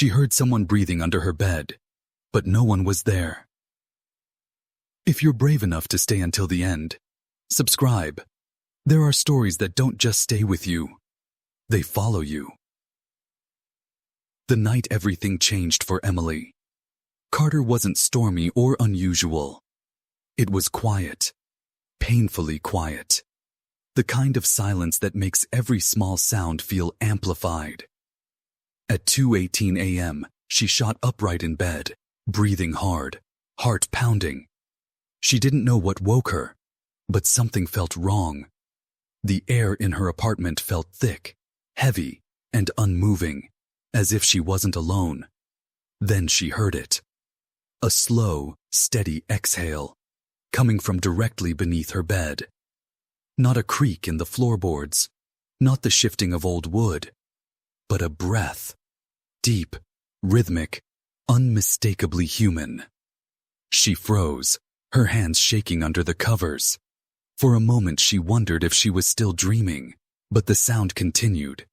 She heard someone breathing under her bed, but no one was there. If you're brave enough to stay until the end, subscribe. There are stories that don't just stay with you, they follow you. The night everything changed for Emily. Carter wasn't stormy or unusual. It was quiet, painfully quiet. The kind of silence that makes every small sound feel amplified. At 2:18 a.m., she shot upright in bed, breathing hard, heart pounding. She didn't know what woke her, but something felt wrong. The air in her apartment felt thick, heavy, and unmoving, as if she wasn't alone. Then she heard it. A slow, steady exhale, coming from directly beneath her bed. Not a creak in the floorboards, not the shifting of old wood, but a breath. Deep, rhythmic, unmistakably human. She froze, her hands shaking under the covers. For a moment she wondered if she was still dreaming, but the sound continued,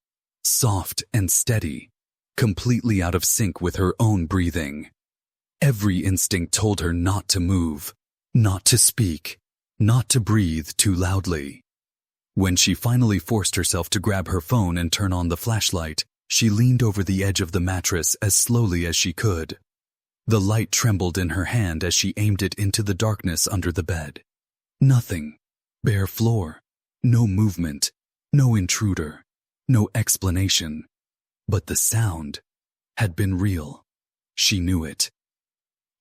soft and steady, completely out of sync with her own breathing. Every instinct told her not to move, not to speak, not to breathe too loudly. When she finally forced herself to grab her phone and turn on the flashlight, she leaned over the edge of the mattress as slowly as she could. The light trembled in her hand as she aimed it into the darkness under the bed. Nothing. Bare floor. No movement. No intruder. No explanation. But the sound had been real. She knew it.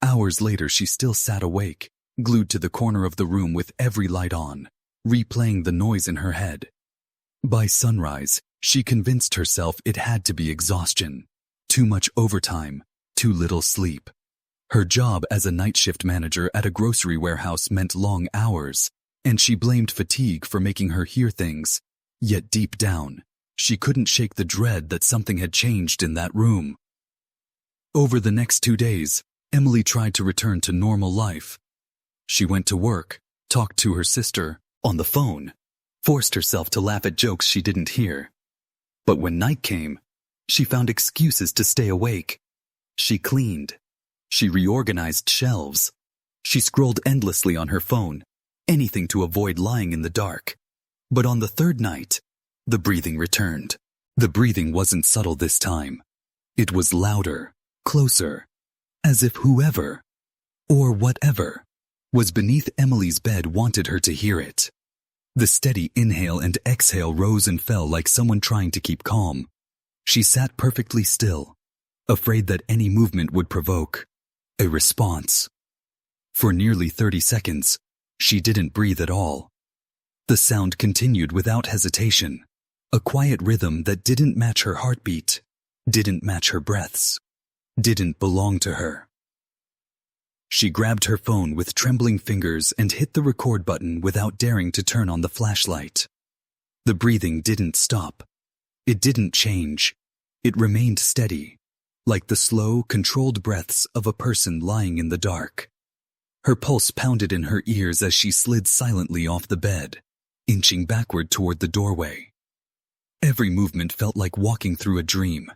Hours later, she still sat awake, glued to the corner of the room with every light on, replaying the noise in her head. By sunrise, she convinced herself it had to be exhaustion. Too much overtime, too little sleep. Her job as a night shift manager at a grocery warehouse meant long hours, and she blamed fatigue for making her hear things. Yet deep down, she couldn't shake the dread that something had changed in that room. Over the next 2 days, Emily tried to return to normal life. She went to work, talked to her sister, on the phone, forced herself to laugh at jokes she didn't hear. But when night came, she found excuses to stay awake. She cleaned. She reorganized shelves. She scrolled endlessly on her phone, anything to avoid lying in the dark. But on the third night, the breathing returned. The breathing wasn't subtle this time. It was louder, closer, as if whoever, or whatever, was beneath Emily's bed wanted her to hear it. The steady inhale and exhale rose and fell like someone trying to keep calm. She sat perfectly still, afraid that any movement would provoke a response. For nearly 30 seconds, she didn't breathe at all. The sound continued without hesitation, a quiet rhythm that didn't match her heartbeat, didn't match her breaths, didn't belong to her. She grabbed her phone with trembling fingers and hit the record button without daring to turn on the flashlight. The breathing didn't stop. It didn't change. It remained steady, like the slow, controlled breaths of a person lying in the dark. Her pulse pounded in her ears as she slid silently off the bed, inching backward toward the doorway. Every movement felt like walking through a dream,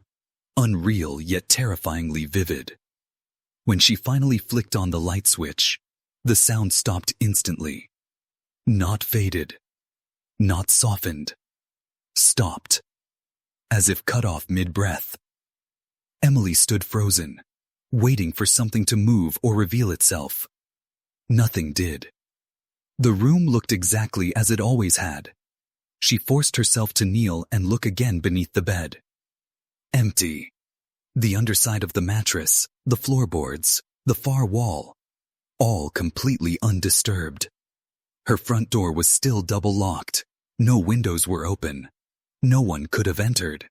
unreal yet terrifyingly vivid. When she finally flicked on the light switch, the sound stopped instantly. Not faded. Not softened. Stopped. As if cut off mid-breath. Emily stood frozen, waiting for something to move or reveal itself. Nothing did. The room looked exactly as it always had. She forced herself to kneel and look again beneath the bed. Empty. The underside of the mattress, the floorboards, the far wall, all completely undisturbed. Her front door was still double-locked. No windows were open. No one could have entered.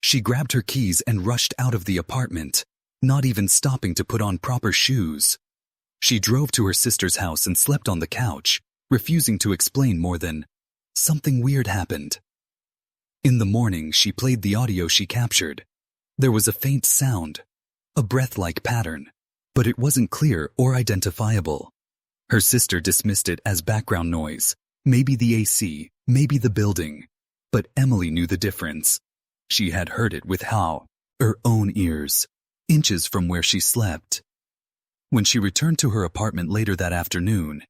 She grabbed her keys and rushed out of the apartment, not even stopping to put on proper shoes. She drove to her sister's house and slept on the couch, refusing to explain more than, "Something weird happened." In the morning, she played the audio she captured. There was a faint sound, a breath-like pattern, but it wasn't clear or identifiable. Her sister dismissed it as background noise, maybe the AC, maybe the building, but Emily knew the difference. She had heard it with how her own ears, inches from where she slept. When she returned to her apartment later that afternoon,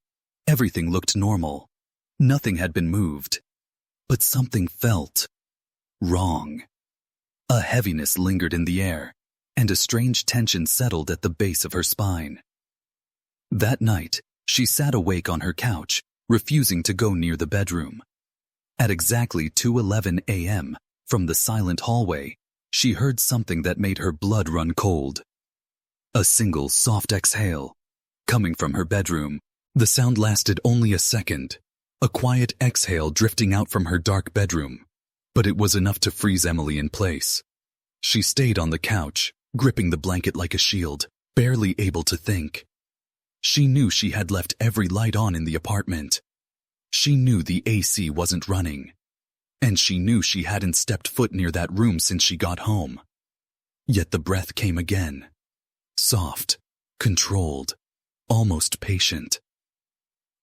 everything looked normal. Nothing had been moved. But something felt wrong. A heaviness lingered in the air, and a strange tension settled at the base of her spine. That night, she sat awake on her couch, refusing to go near the bedroom. At exactly 2:11 a.m., from the silent hallway, she heard something that made her blood run cold. A single soft exhale. Coming from her bedroom, the sound lasted only a second. A quiet exhale drifting out from her dark bedroom. But it was enough to freeze Emily in place. She stayed on the couch, gripping the blanket like a shield, barely able to think. She knew she had left every light on in the apartment. She knew the AC wasn't running. And she knew she hadn't stepped foot near that room since she got home. Yet the breath came again. Soft, controlled, almost patient.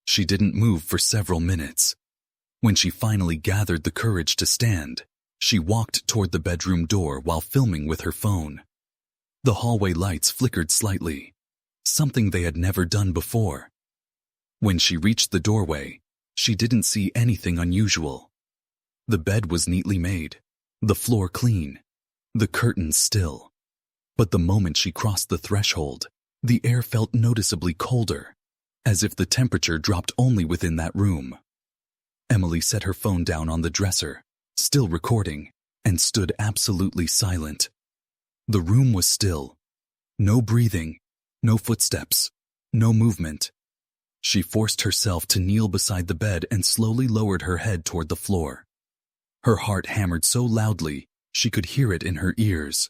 She didn't move for several minutes. When she finally gathered the courage to stand, she walked toward the bedroom door while filming with her phone. The hallway lights flickered slightly, something they had never done before. When she reached the doorway, she didn't see anything unusual. The bed was neatly made, the floor clean, the curtains still. But the moment she crossed the threshold, the air felt noticeably colder, as if the temperature dropped only within that room. Emily set her phone down on the dresser, still recording, and stood absolutely silent. The room was still. No breathing, no footsteps, no movement. She forced herself to kneel beside the bed and slowly lowered her head toward the floor. Her heart hammered so loudly, she could hear it in her ears.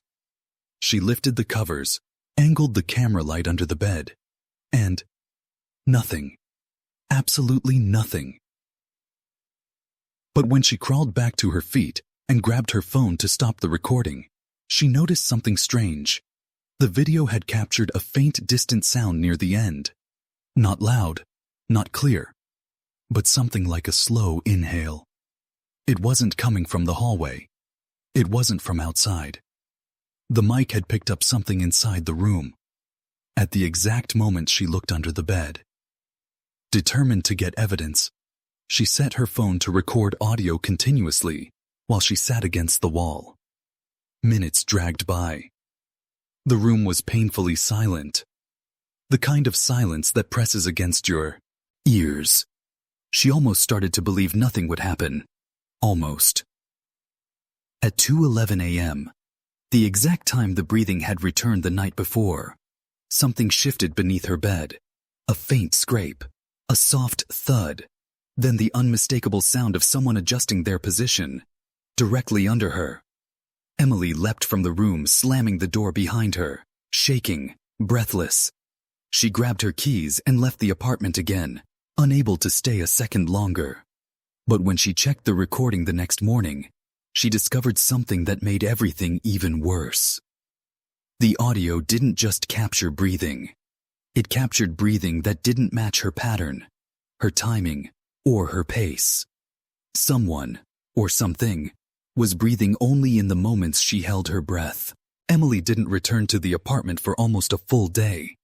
She lifted the covers, angled the camera light under the bed, and nothing. Absolutely nothing. But when she crawled back to her feet and grabbed her phone to stop the recording, she noticed something strange. The video had captured a faint, distant sound near the end. Not loud, not clear, but something like a slow inhale. It wasn't coming from the hallway. It wasn't from outside. The mic had picked up something inside the room. At the exact moment she looked under the bed. Determined to get evidence, she set her phone to record audio continuously while she sat against the wall. Minutes dragged by. The room was painfully silent. The kind of silence that presses against your ears. She almost started to believe nothing would happen. Almost. At 2:11 a.m., the exact time the breathing had returned the night before, something shifted beneath her bed. A faint scrape, a soft thud, then the unmistakable sound of someone adjusting their position, directly under her. Emily leapt from the room, slamming the door behind her, shaking, breathless. She grabbed her keys and left the apartment again, unable to stay a second longer. But when she checked the recording the next morning, she discovered something that made everything even worse. The audio didn't just capture breathing. It captured breathing that didn't match her pattern, her timing, or her pace. Someone, or something, was breathing only in the moments she held her breath. Emily didn't return to the apartment for almost a full day.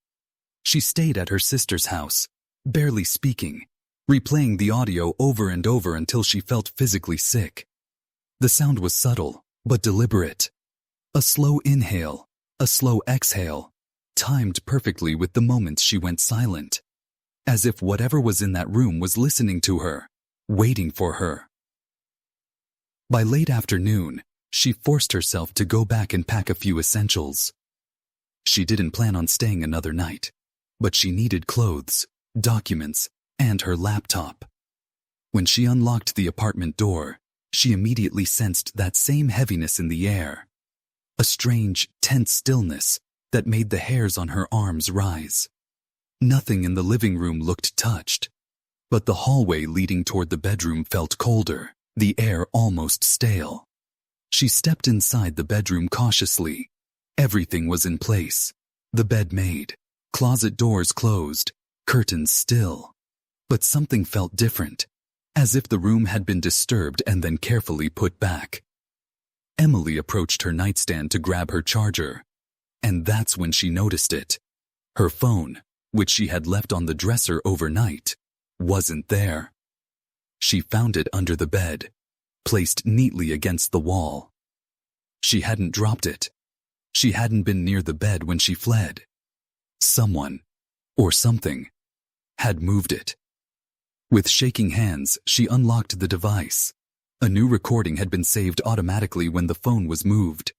She stayed at her sister's house, barely speaking, replaying the audio over and over until she felt physically sick. The sound was subtle, but deliberate. A slow inhale, a slow exhale, timed perfectly with the moments she went silent. As if whatever was in that room was listening to her, waiting for her. By late afternoon, she forced herself to go back and pack a few essentials. She didn't plan on staying another night, but she needed clothes, documents, and her laptop. When she unlocked the apartment door, she immediately sensed that same heaviness in the air. A strange, tense stillness that made the hairs on her arms rise. Nothing in the living room looked touched, but the hallway leading toward the bedroom felt colder, the air almost stale. She stepped inside the bedroom cautiously. Everything was in place. The bed made, closet doors closed, curtains still. But something felt different, as if the room had been disturbed and then carefully put back. Emily approached her nightstand to grab her charger. And that's when she noticed it. Her phone, which she had left on the dresser overnight, wasn't there. She found it under the bed, placed neatly against the wall. She hadn't dropped it. She hadn't been near the bed when she fled. Someone, or something, had moved it. With shaking hands, she unlocked the device. A new recording had been saved automatically when the phone was moved.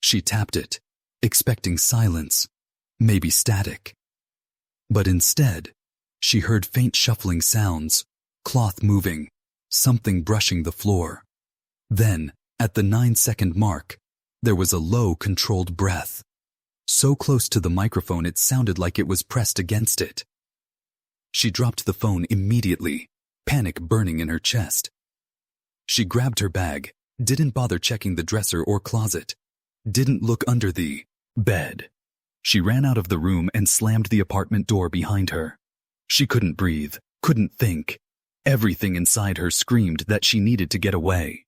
She tapped it, expecting silence, maybe static. But instead, she heard faint shuffling sounds, cloth moving, something brushing the floor. Then, at the 9-second mark, there was a low, controlled breath. So close to the microphone it sounded like it was pressed against it. She dropped the phone immediately, panic burning in her chest. She grabbed her bag, didn't bother checking the dresser or closet, didn't look under the bed. She ran out of the room and slammed the apartment door behind her. She couldn't breathe, couldn't think. Everything inside her screamed that she needed to get away.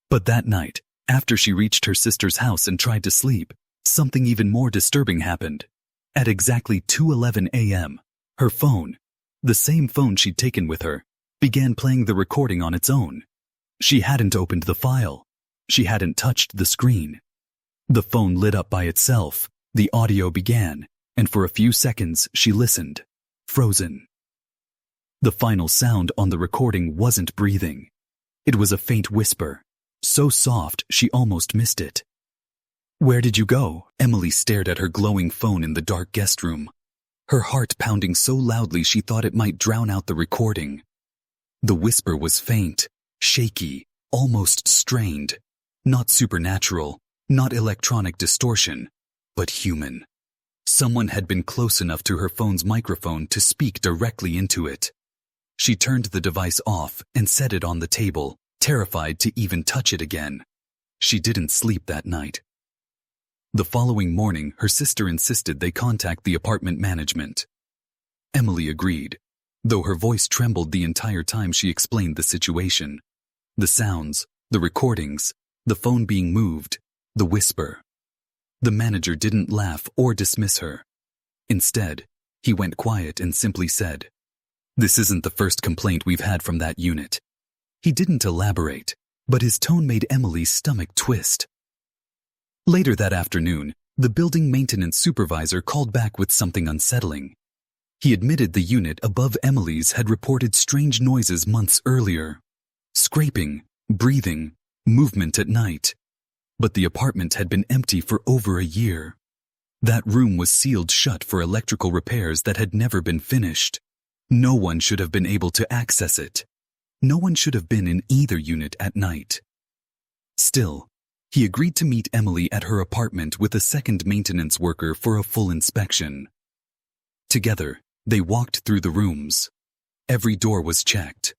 But that night, after she reached her sister's house and tried to sleep, something even more disturbing happened. At exactly 2:11 a.m., her phone, the same phone she'd taken with her, began playing the recording on its own. She hadn't opened the file. She hadn't touched the screen. The phone lit up by itself, the audio began, and for a few seconds she listened, frozen. The final sound on the recording wasn't breathing. It was a faint whisper, so soft she almost missed it. "Where did you go?" Emily stared at her glowing phone in the dark guest room, her heart pounding so loudly she thought it might drown out the recording. The whisper was faint, shaky, almost strained. Not supernatural, not electronic distortion, but human. Someone had been close enough to her phone's microphone to speak directly into it. She turned the device off and set it on the table, terrified to even touch it again. She didn't sleep that night. The following morning, her sister insisted they contact the apartment management. Emily agreed, though her voice trembled the entire time she explained the situation. The sounds, the recordings, the phone being moved, the whisper. The manager didn't laugh or dismiss her. Instead, he went quiet and simply said, "This isn't the first complaint we've had from that unit." He didn't elaborate, but his tone made Emily's stomach twist. Later that afternoon, the building maintenance supervisor called back with something unsettling. He admitted the unit above Emily's had reported strange noises months earlier. Scraping, breathing, movement at night. But the apartment had been empty for over a year. That room was sealed shut for electrical repairs that had never been finished. No one should have been able to access it. No one should have been in either unit at night. Still, he agreed to meet Emily at her apartment with a second maintenance worker for a full inspection. Together, they walked through the rooms. Every door was checked.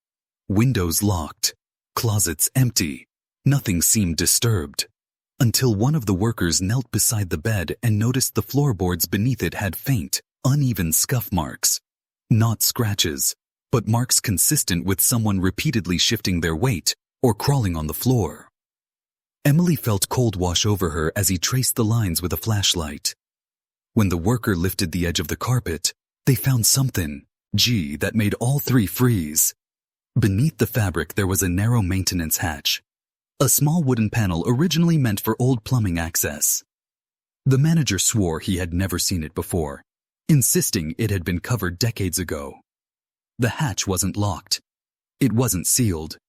Windows locked. Closets empty. Nothing seemed disturbed. Until one of the workers knelt beside the bed and noticed the floorboards beneath it had faint, uneven scuff marks. Not scratches, but marks consistent with someone repeatedly shifting their weight or crawling on the floor. Emily felt cold wash over her as he traced the lines with a flashlight. When the worker lifted the edge of the carpet, they found something, that made all three freeze. Beneath the fabric there was a narrow maintenance hatch. A small wooden panel originally meant for old plumbing access. The manager swore he had never seen it before, insisting it had been covered decades ago. The hatch wasn't locked. It wasn't sealed.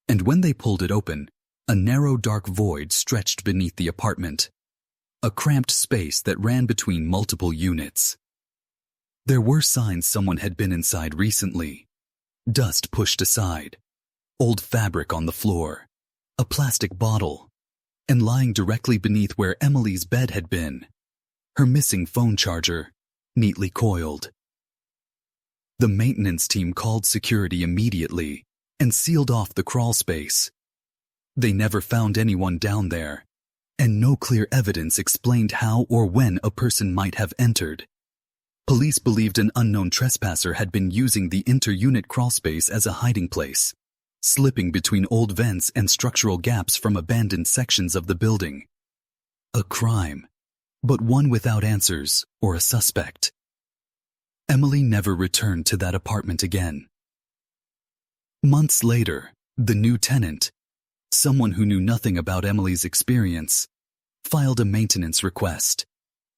And when they pulled it open, a narrow dark void stretched beneath the apartment. A cramped space that ran between multiple units. There were signs someone had been inside recently. Dust pushed aside. Old fabric on the floor. A plastic bottle. And lying directly beneath where Emily's bed had been, her missing phone charger, neatly coiled. The maintenance team called security immediately and sealed off the crawl space. They never found anyone down there, and no clear evidence explained how or when a person might have entered. Police believed an unknown trespasser had been using the inter-unit crawl space as a hiding place, slipping between old vents and structural gaps from abandoned sections of the building. A crime, but one without answers or a suspect. Emily never returned to that apartment again. Months later, the new tenant, someone who knew nothing about Emily's experience, filed a maintenance request.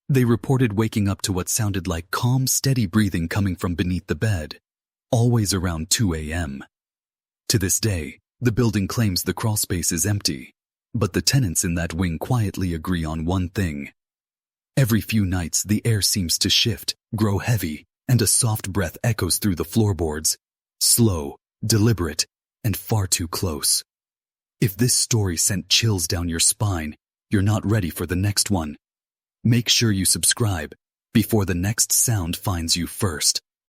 They reported waking up to what sounded like calm, steady breathing coming from beneath the bed, always around 2 a.m. To this day, the building claims the crawlspace is empty, but the tenants in that wing quietly agree on one thing. Every few nights, the air seems to shift, grow heavy, and a soft breath echoes through the floorboards, slow, deliberate, and far too close. If this story sent chills down your spine, you're not ready for the next one. Make sure you subscribe before the next sound finds you first.